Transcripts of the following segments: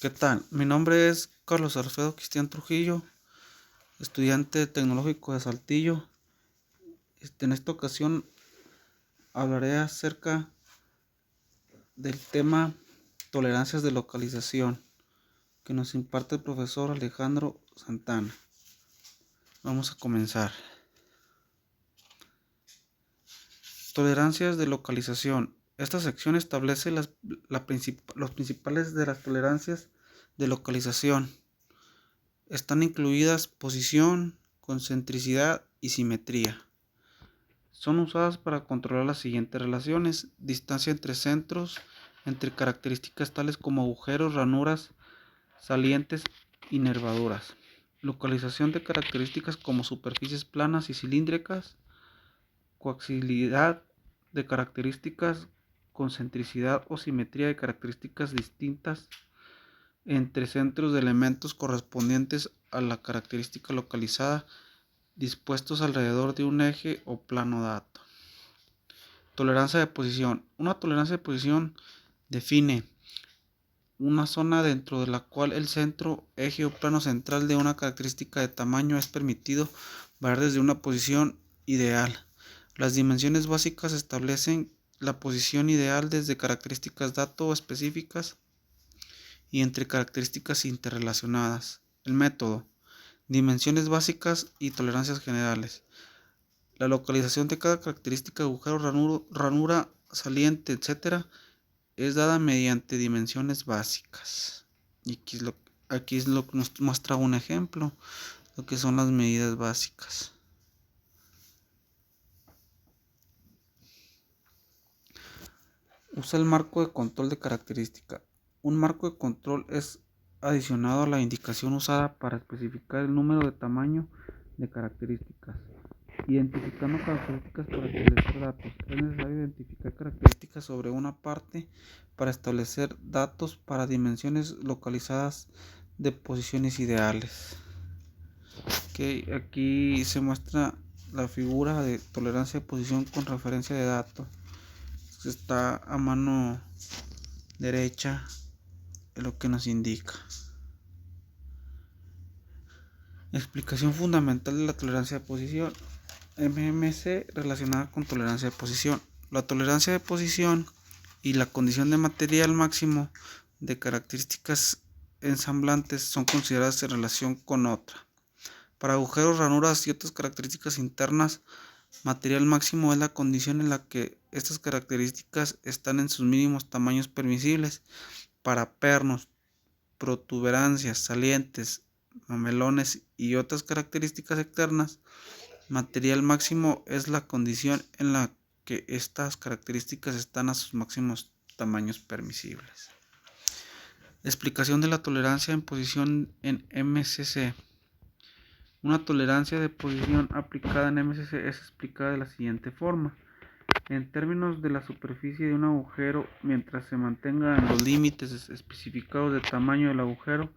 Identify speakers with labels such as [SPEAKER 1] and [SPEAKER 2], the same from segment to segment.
[SPEAKER 1] ¿Qué tal? Mi nombre es Carlos Alfredo Cristian Trujillo, estudiante tecnológico de Saltillo. En esta ocasión hablaré acerca del tema tolerancias de localización que nos imparte el profesor Alejandro Santana. Vamos a comenzar. Tolerancias de localización. Esta sección establece los principales de las tolerancias de localización. Están incluidas posición, concentricidad y simetría. Son usadas para controlar las siguientes relaciones: distancia entre centros, entre características tales como agujeros, ranuras, salientes y nervaduras. Localización de características como superficies planas y cilíndricas, coaxialidad de características, concentricidad o simetría de características distintas entre centros de elementos correspondientes a la característica localizada, dispuestos alrededor de un eje o plano dato. Tolerancia de posición. Una tolerancia de posición define una zona dentro de la cual el centro, eje o plano central de una característica de tamaño es permitido variar desde una posición ideal. Las dimensiones básicas establecen la posición ideal desde características dato específicas y entre características interrelacionadas. El método: dimensiones básicas y tolerancias generales. La localización de cada característica, agujero, ranura, saliente, etc., es dada mediante dimensiones básicas. Y aquí es lo que nos muestra un ejemplo, lo que son las medidas básicas. Usa el marco de control de característica. Un marco de control es adicionado a la indicación usada para especificar el número de tamaño de características. Identificando características para establecer datos. Es necesario identificar características sobre una parte para establecer datos para dimensiones localizadas de posiciones ideales. Aquí se muestra la figura de tolerancia de posición con referencia de datos. Está a mano derecha lo que nos indica. Explicación fundamental de la tolerancia de posición. MMC relacionada con tolerancia de posición. La tolerancia de posición y la condición de material máximo de características ensamblantes son consideradas en relación con otra. Para agujeros, ranuras y otras características internas, material máximo es la condición en la que estas características están en sus mínimos tamaños permisibles. Para pernos, protuberancias, salientes, mamelones y otras características externas, material máximo es la condición en la que estas características están a sus máximos tamaños permisibles. Explicación de la tolerancia en posición en MCC. Una tolerancia de posición aplicada en MCC es explicada de la siguiente forma. En términos de la superficie de un agujero, mientras se mantenga en los límites especificados de tamaño del agujero,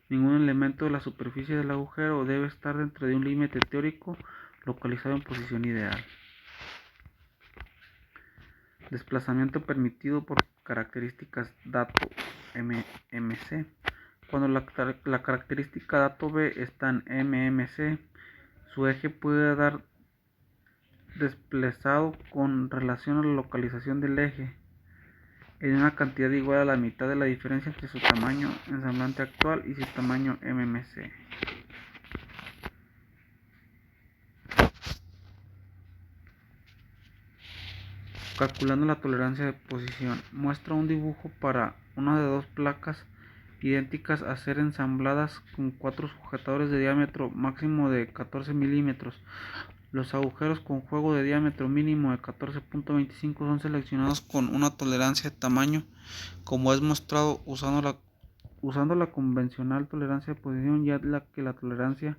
[SPEAKER 1] ningún elemento de la superficie del agujero debe estar dentro de un límite teórico localizado en posición ideal. Desplazamiento permitido por características dato MMC. Cuando la característica dato B está en MMC, su eje puede dar desplazado con relación a la localización del eje en una cantidad igual a la mitad de la diferencia entre su tamaño ensamblante actual y su tamaño MMC. Calculando la tolerancia de posición. Muestra un dibujo para una de dos placas idénticas a ser ensambladas con 4 sujetadores de diámetro máximo de 14 milímetros. Los agujeros con juego de diámetro mínimo de 14.25 son seleccionados con una tolerancia de tamaño, como es mostrado usando la convencional tolerancia de posición, ya que la tolerancia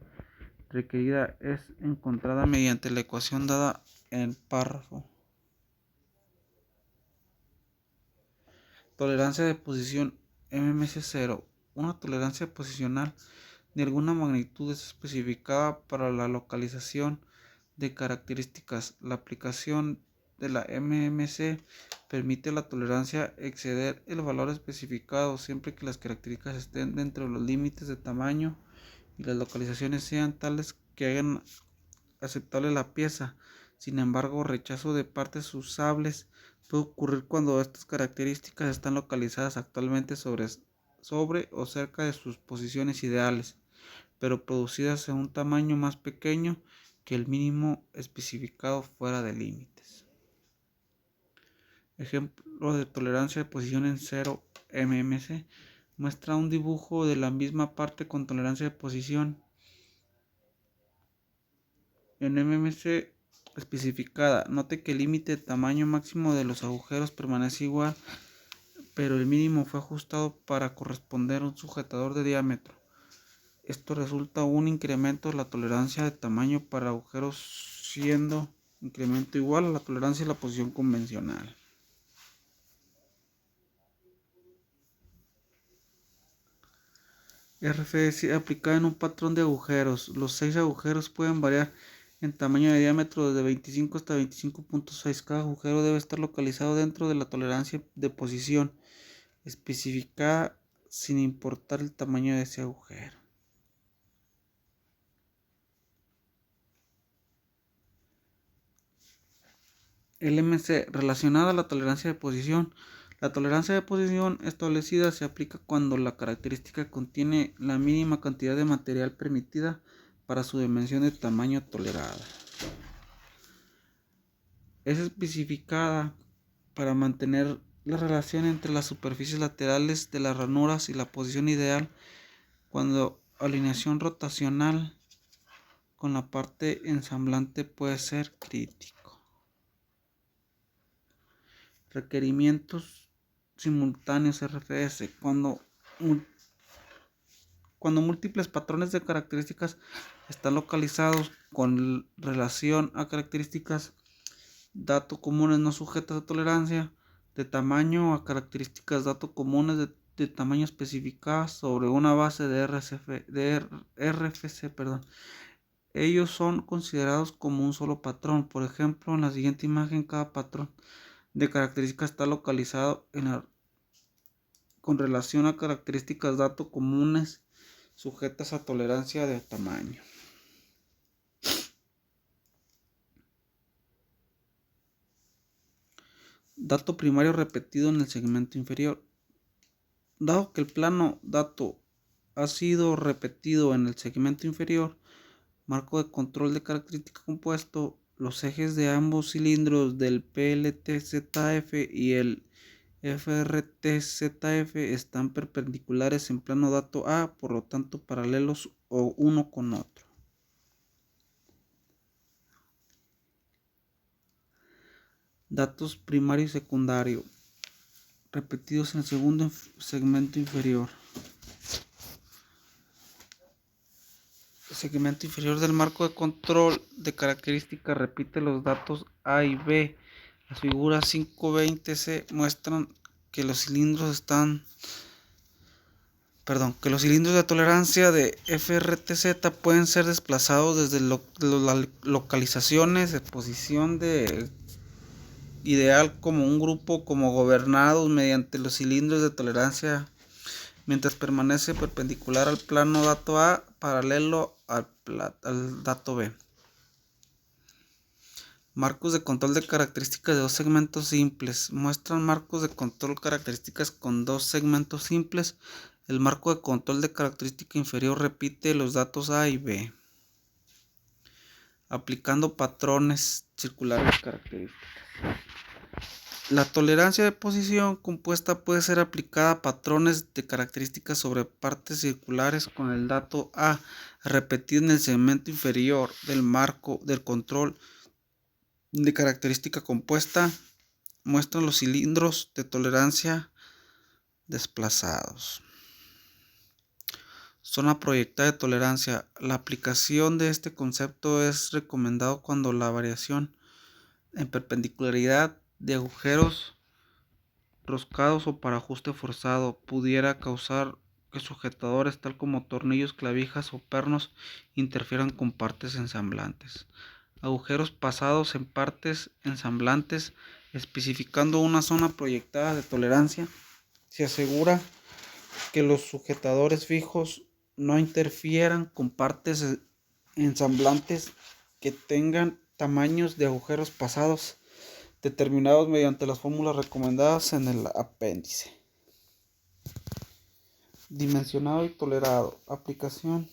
[SPEAKER 1] requerida es encontrada mediante la ecuación dada en párrafo. Tolerancia de posición MMC0. Una tolerancia posicional de alguna magnitud es especificada para la localización de características. La aplicación de la MMC permite a la tolerancia exceder el valor especificado siempre que las características estén dentro de los límites de tamaño y las localizaciones sean tales que hagan aceptable la pieza. Sin embargo, rechazo de partes usables puede ocurrir cuando estas características están localizadas actualmente sobre o cerca de sus posiciones ideales, pero producidas en un tamaño más pequeño que el mínimo especificado fuera de límites. Ejemplo de tolerancia de posición en 0 mmc muestra un dibujo de la misma parte con tolerancia de posición en mmc especificada. Note que el límite de tamaño máximo de los agujeros permanece igual, pero el mínimo fue ajustado para corresponder a un sujetador de diámetro. Esto resulta un incremento de la tolerancia de tamaño para agujeros, siendo incremento igual a la tolerancia de la posición convencional. RFS aplicada en un patrón de agujeros. Los 6 agujeros pueden variar en tamaño de diámetro desde 25 hasta 25.6. Cada agujero debe estar localizado dentro de la tolerancia de posición especificada sin importar el tamaño de ese agujero. LMC relacionada a la tolerancia de posición. La tolerancia de posición establecida se aplica cuando la característica contiene la mínima cantidad de material permitida para su dimensión de tamaño tolerada. Es especificada para mantener la relación entre las superficies laterales de las ranuras y la posición ideal cuando alineación rotacional con la parte ensamblante puede ser crítico. Requerimientos simultáneos RFS. Cuando múltiples patrones de características están localizados con relación a características datos comunes no sujetas a tolerancia de tamaño a características datos comunes de tamaño especificadas sobre una base de RFC. Ellos son considerados como un solo patrón. Por ejemplo, en la siguiente imagen, cada patrón de características está localizado con relación a características datos comunes sujetas a tolerancia de tamaño. Dato primario repetido en el segmento inferior. Dado que el plano dato ha sido repetido en el segmento inferior, marco de control de característica compuesto, los ejes de ambos cilindros del PLTZF y el FRTZF están perpendiculares en plano dato A, por lo tanto paralelos o uno con otro. Datos primario y secundario repetidos en el segundo segmento inferior. El segmento inferior del marco de control de características repite los datos A y B. Las figuras 520C muestran que los cilindros de tolerancia de FRTZ pueden ser desplazados desde las localizaciones de posición de ideal como un grupo como gobernados mediante los cilindros de tolerancia mientras permanece perpendicular al plano dato A paralelo al dato B. Marcos de control de características de dos segmentos simples. Muestran marcos de control características con dos segmentos simples. El marco de control de característica inferior repite los datos A y B, aplicando patrones circulares características. La tolerancia de posición compuesta puede ser aplicada a patrones de características sobre partes circulares con el dato A repetido en el segmento inferior del marco del control de característica compuesta. Muestran los cilindros de tolerancia desplazados. Zona proyectada de tolerancia. La aplicación de este concepto es recomendado cuando la variación en perpendicularidad de agujeros roscados o para ajuste forzado pudiera causar que sujetadores tal como tornillos, clavijas o pernos interfieran con partes ensamblantes. Agujeros pasados en partes ensamblantes Especificando una zona proyectada de tolerancia, se asegura que los sujetadores fijos no interfieran con partes ensamblantes que tengan tamaños de agujeros pasados determinados mediante las fórmulas recomendadas en el apéndice. Dimensionado y tolerado. Aplicación.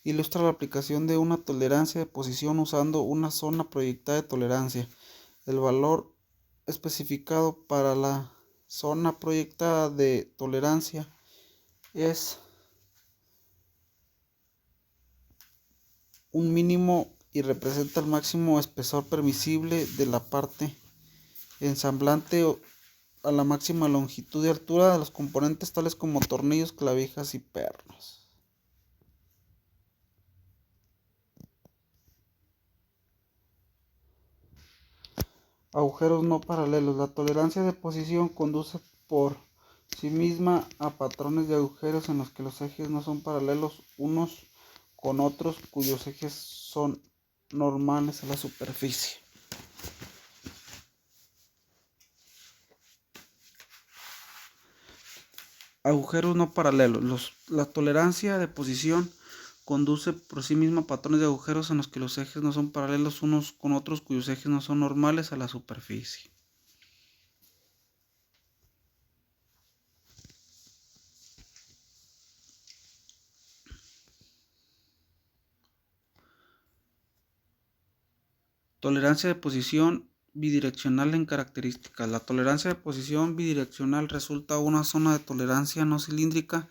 [SPEAKER 1] Ilustra la aplicación de una tolerancia de posición usando una zona proyectada de tolerancia. El valor especificado para la zona proyectada de tolerancia es un mínimo y representa el máximo espesor permisible de la parte ensamblante a la máxima longitud y altura de los componentes tales como tornillos, clavijas y pernos. Agujeros no paralelos. La tolerancia de posición conduce por sí misma a patrones de agujeros en los que los ejes no son paralelos unos con otros, cuyos ejes son normales a la superficie. Agujeros no paralelos. La tolerancia de posición conduce por sí misma a patrones de agujeros en los que los ejes no son paralelos unos con otros, cuyos ejes no son normales a la superficie. Tolerancia de posición bidireccional en características. La tolerancia de posición bidireccional resulta una zona de tolerancia no cilíndrica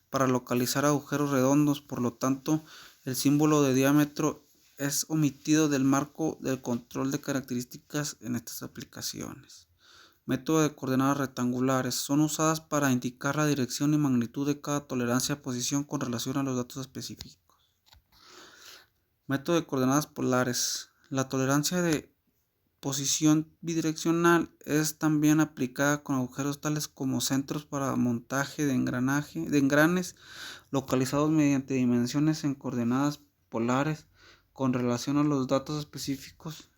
[SPEAKER 1] para localizar agujeros redondos. Por lo tanto, el símbolo de diámetro es omitido del marco del control de características en estas aplicaciones. Método de coordenadas rectangulares. Son usadas para indicar la dirección y magnitud de cada tolerancia de posición con relación a los datos específicos. Método de coordenadas polares. La tolerancia de posición bidireccional es también aplicada con agujeros tales como centros para montaje de engranes localizados mediante dimensiones en coordenadas polares con relación a los datos específicos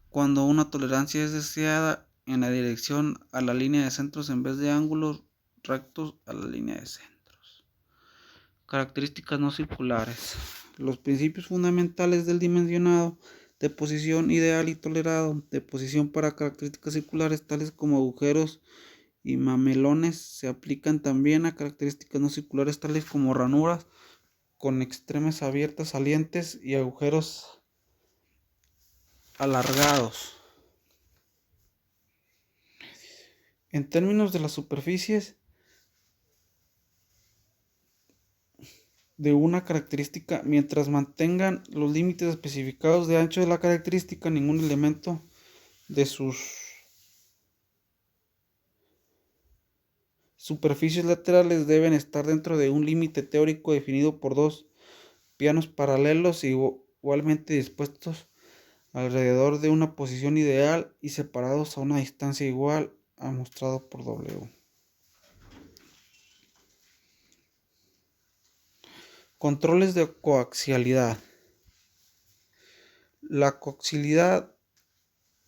[SPEAKER 1] cuando una tolerancia es deseada en la dirección a la línea de centros en vez de ángulos rectos a la línea de centros. Características no circulares. Los principios fundamentales del dimensionado de posición ideal y tolerado de posición para características circulares tales como agujeros y mamelones se aplican también a características no circulares tales como ranuras con extremas abiertas salientes y agujeros alargados. En términos de las superficies de una característica, mientras mantengan los límites especificados de ancho de la característica, ningún elemento de sus superficies laterales deben estar dentro de un límite teórico definido por dos planos paralelos igualmente dispuestos alrededor de una posición ideal y separados a una distancia igual a mostrado por W. Controles de coaxialidad. La coaxialidad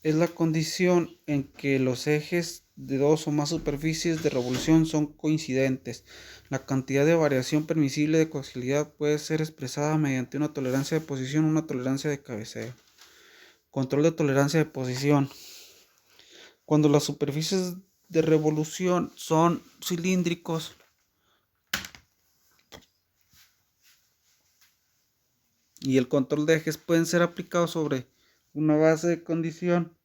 [SPEAKER 1] es la condición en que los ejes de dos o más superficies de revolución son coincidentes. La cantidad de variación permisible de coaxialidad puede ser expresada mediante una tolerancia de posición o una tolerancia de cabeceo. Control de tolerancia de posición. Cuando las superficies de revolución son cilíndricos, y el control de ejes pueden ser aplicados sobre una base de condición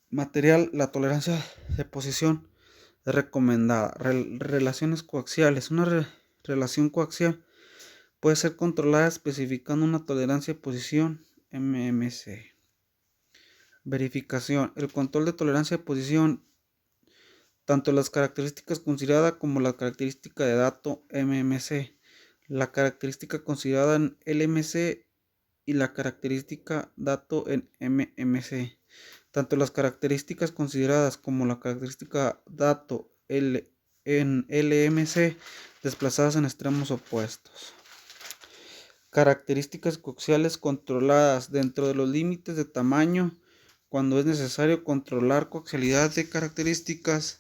[SPEAKER 1] material, la tolerancia de posición es recomendada. Relaciones coaxiales. Una relación coaxial puede ser controlada especificando una tolerancia de posición MMC. Verificación. El control de tolerancia de posición, tanto las características consideradas como la característica de dato MMC. La característica considerada en LMC y la característica dato en MMC. Tanto las características consideradas como la característica dato en LMC desplazadas en extremos opuestos. Características coaxiales controladas dentro de los límites de tamaño cuando es necesario controlar coaxialidad de características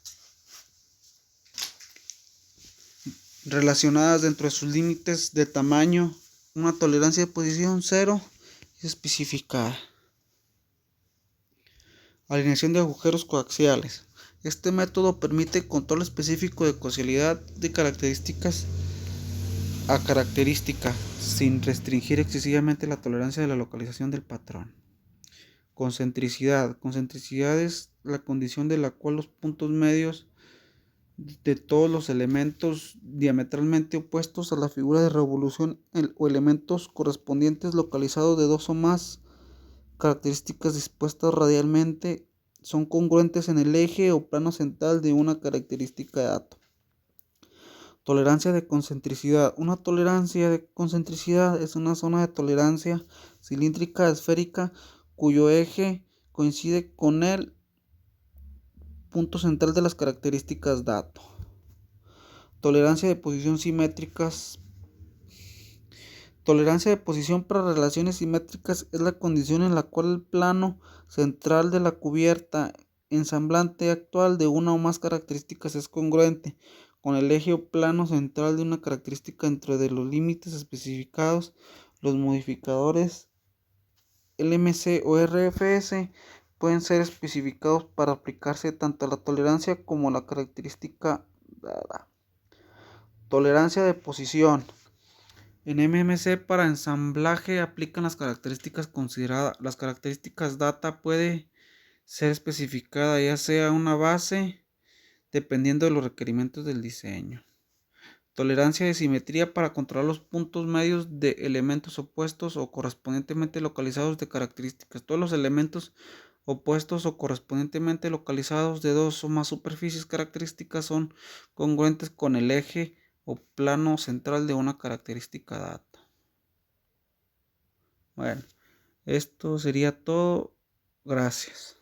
[SPEAKER 1] relacionadas dentro de sus límites de tamaño. Una tolerancia de posición 0 es especificada. Alineación de agujeros coaxiales. Este método permite control específico de coaxialidad de características a característica, sin restringir excesivamente la tolerancia de la localización del patrón. Concentricidad. Concentricidad es la condición de la cual los puntos medios de todos los elementos diametralmente opuestos a la figura de revolución o elementos correspondientes localizados de dos o más características dispuestas radialmente son congruentes en el eje o plano central de una característica de dato. Tolerancia de concentricidad. Una tolerancia de concentricidad es una zona de tolerancia cilíndrica esférica cuyo eje coincide con el punto central de las características dato. Tolerancia de posición simétricas. Tolerancia de posición para relaciones simétricas es la condición en la cual el plano central de la cubierta ensamblante actual de una o más características es congruente con el eje o plano central de una característica dentro de los límites especificados. Los modificadores LMC o RFS pueden ser especificados para aplicarse tanto a la tolerancia como a la característica dada. Tolerancia de posición. En MMC para ensamblaje aplican las características consideradas. Las características data puede ser especificada ya sea una base dependiendo de los requerimientos del diseño. Tolerancia de simetría para controlar los puntos medios de elementos opuestos o correspondientemente localizados de características. Todos los elementos opuestos o correspondientemente localizados de dos o más superficies características son congruentes con el eje o plano central de una característica data. Bueno, esto sería todo. Gracias.